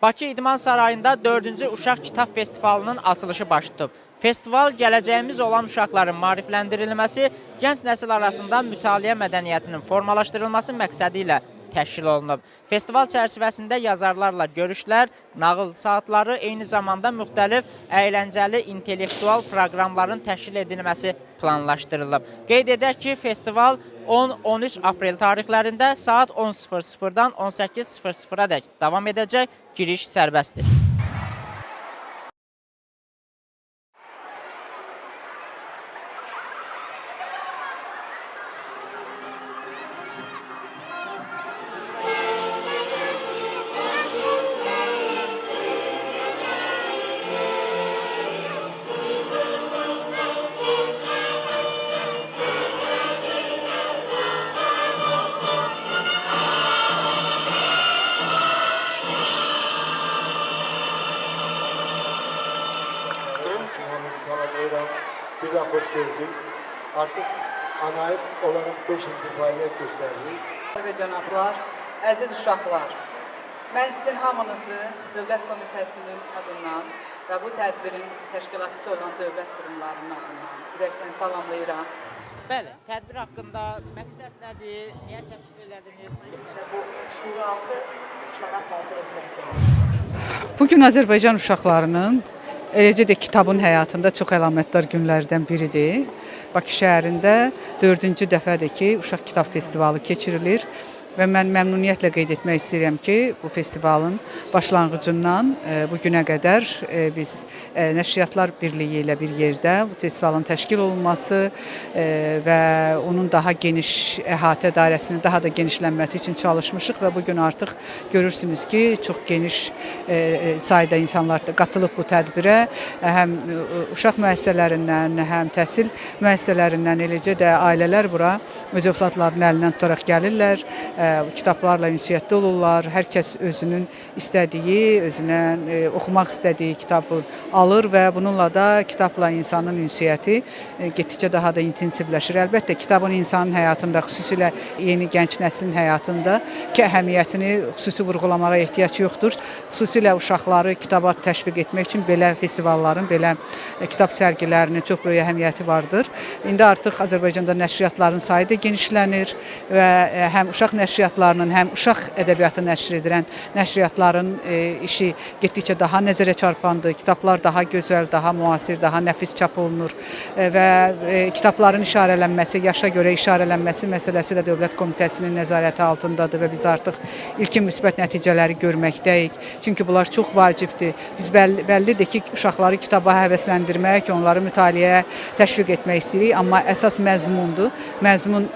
Bakı İdman Sarayında 4-cü Uşaq Kitab Festivalının açılışı baş tutub. Festival gələcəyimiz olan uşaqların maarifləndirilməsi, gənc nəsil arasında mütaliə mədəniyyətinin formalaşdırılması məqsədi ilə təşkil olunub. Festival çərçivəsində yazarlarla görüşlər, nağıl saatları, eyni zamanda müxtəlif əyləncəli intellektual proqramların təşkil edilməsi planlaşdırılıb. Qeyd edək ki, festival 10-13 aprel tarixlərində saat 10:00-dan 18:00-a dək davam edəcək, giriş sərbəstdir. Salamlayıram, bir daha hoş gördük. Artıq anayib olaraq 5-ci fəaliyyət göstəririk. Və cənablar, əziz uşaqlar, mən sizin hamınızı Dövlət Komitəsinin adından və bu tədbirin təşkilatçısı olan dövlət qurumlarının adından ürəkdən salamlayıram. Bəli, tədbir haqqında məqsəd nədir, niyə təşkil edədiniz? Bu şuuraltı uşaq təsir etməsi. Bugün Azərbaycan uşaqlarının, eləcə də kitabın həyatında çox əlamətdar günlərdən biridir. Bakı şəhərində 4-cü dəfədir ki, Uşaq Kitab Festivalı keçirilir. Və mən məmnuniyyətlə qeyd etmək istəyirəm ki, bu festivalın başlanğıcından bu günə qədər biz Nəşriyyatlar Birliyi ilə bir yerdə bu festivalın təşkil olunması və onun daha geniş əhatə dairəsinin daha da genişlənməsi üçün çalışmışıq və bugün artıq görürsünüz ki, çox geniş sayda insanlar da qatılıb bu tədbirə. Həm uşaq müəssisələrindən, həm təhsil müəssisələrindən, eləcə də ailələr bura öz övladlarının əlindən tutaraq gəlirlər. Kitablarla ünsiyyətdə olurlar. Hər kəs özünün istədiyi, özünə oxumaq istədiyi kitabı alır və bununla da kitabla insanın ünsiyyəti getdikcə daha da intensivləşir. Əlbəttə, kitabın insanın həyatında, xüsusilə yeni gənc nəslin həyatında ki, əhəmiyyətini xüsusi vurğulamağa ehtiyac yoxdur. Xüsusilə uşaqları kitaba təşviq etmək üçün belə festivalların, belə kitab sərgilərinin çox böyük əhəmiyyəti vardır. İndi artıq Azərbaycanda nəşriyyatların sayı da genişlənir və həm uşaq nəşriyyatlarının, həm uşaq ədəbiyyatı nəşr edən nəşriyyatların işi getdikcə daha nəzərə çarpandır. Kitablar daha gözəl, daha müasir, daha nəfis çap olunur və kitabların işarələnməsi, yaşa görə işarələnməsi məsələsi də Dövlət Komitəsinin nəzarəti altındadır və biz artıq ilkin müsbət nəticələri görməkdəyik. Çünki bunlar çox vacibdir. Biz bəllidir ki, uşaqları kitaba həvəsləndirmək, onları mütaliəyə təşviq etmək istəyirik, amma əsas məzmundur. Məzmun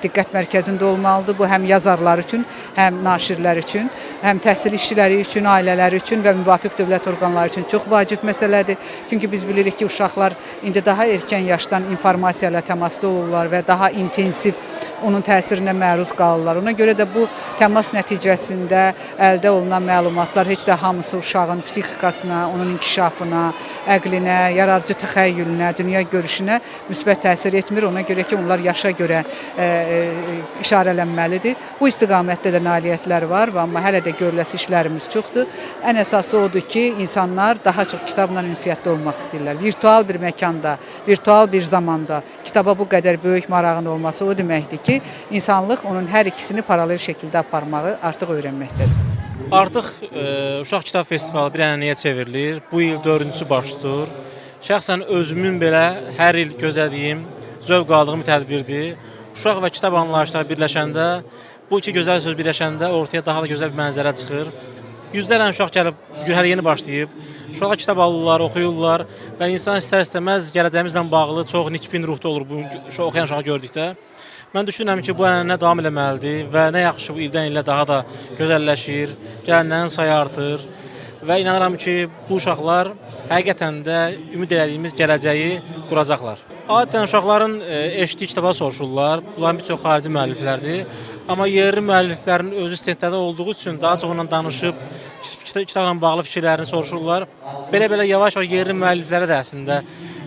diqqət mərkəzində olmalıdır. Bu həm yazarlar üçün, həm naşirlər üçün, həm təhsil işçiləri üçün, ailələr üçün və müvafiq dövlət orqanları üçün çox vacib məsələdir. Çünki biz bilirik ki, uşaqlar indi daha erkən yaşdan informasiya ilə təmasda olurlar və daha intensiv onun təsirinə məruz qalırlar. Ona görə də bu təmas nəticəsində əldə olunan məlumatlar heç də hamısı uşağın psixikasına, onun inkişafına, əqlinə, yararcı təxəyyülünə, dünya görüşünə müsbət təsir etmir. Ona görə ki, onlar yaşa görə işarələnməlidir. Bu istiqamətdə də nailiyyətlər var, amma hələ də görüləsi işlərimiz çoxdur. Ən əsası odur ki, insanlar daha çox kitabla ünsiyyətdə olmaq istəyirlər. Virtual bir məkanda, virtual bir zamanda kitaba bu qədər böyük marağın olması o deməkdir ki, insanlıq onun hər ikisini paralel şəkildə aparmağı artıq öyrənməkdədir. Artıq Uşaq Kitab Festivalı bir ənənəyə çevrilir. Bu il 4-cüsü baş tutur. Şəxsən özümün belə hər il gözlədiyim, zövq aldığım bir tədbirdir. Uşaq və kitab anlayışları birləşəndə, bu iki gözəl söz birləşəndə ortaya daha da gözəl bir mənzərə çıxır. Yüzlərlə uşaq gəlib, hələ yeni başlayıb, uşağa kitab alırlar, oxuyurlar və insan istər-istəməz gələcəyimizlə bağlı çox nikbin ruhda olur bu oxuyan uşağı gördükdə. Mən düşünürəm ki, bu ənənə davam eləməlidir və nə yaxşı bu ildən ilə daha da gözəlləşir, gələnlərin sayı artır və inanıram ki, bu uşaqlar həqiqətən də ümid etdiyimiz gələcəyi quracaqlar. Adətən uşaqların eşitdiyi kitaba soruşurlar, bunların bir çox xarici müəlliflərdir. Amma yerli müəlliflərin özü stenddə olduğu üçün daha çox onunla danışıb, kitabla bağlı fikirlərini soruşurlar. Belə-belə yavaş-yavaş yerli müəlliflərə də əslində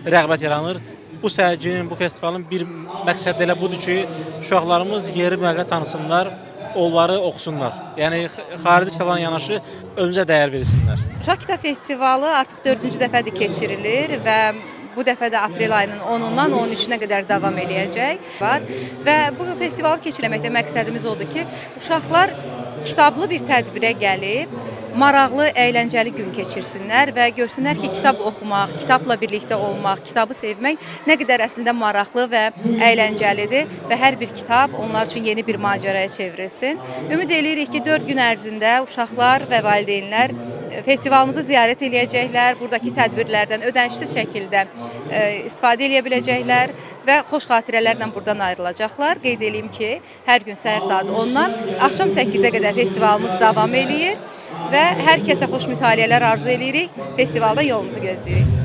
rəğbət yaranır. Bu sərginin, bu festivalın bir məqsədi elə budur ki, uşaqlarımız yerli müəllifləri tanısınlar onları oxusunlar. Yəni xarici kitablarla yanaşı özümüzə dəyər versinlər. Uşaq Kitab Festivalı artıq 4-cü dəfədir keçirilir və bu dəfə də aprel ayının 10-undan 13-nə qədər davam eləyəcək var və bu festivalı keçirməkdə məqsədimiz odur ki, uşaqlar kitablı bir tədbirə gəlib, maraqlı, əyləncəli gün keçirsinlər və görsünlər ki, kitab oxumaq, kitabla birlikdə olmaq, kitabı sevmək nə qədər əslində maraqlı və əyləncəlidir və hər bir kitab onlar üçün yeni bir macəraya çevrilsin. Ümid edirik ki, 4 gün ərzində uşaqlar və valideynlər festivalımızı ziyarət edəcəklər, buradakı tədbirlərdən ödənişsiz şəkildə istifadə edə biləcəklər və xoş xatirələrlə buradan ayrılacaqlar. Qeyd edeyim ki, hər gün səhər saat 10-dan axşam 8-ə qədər festivalımız davam eləyir və hər kəsə xoş mütaliələr arzu edirik. Festivalda yolunuzu gözləyirik.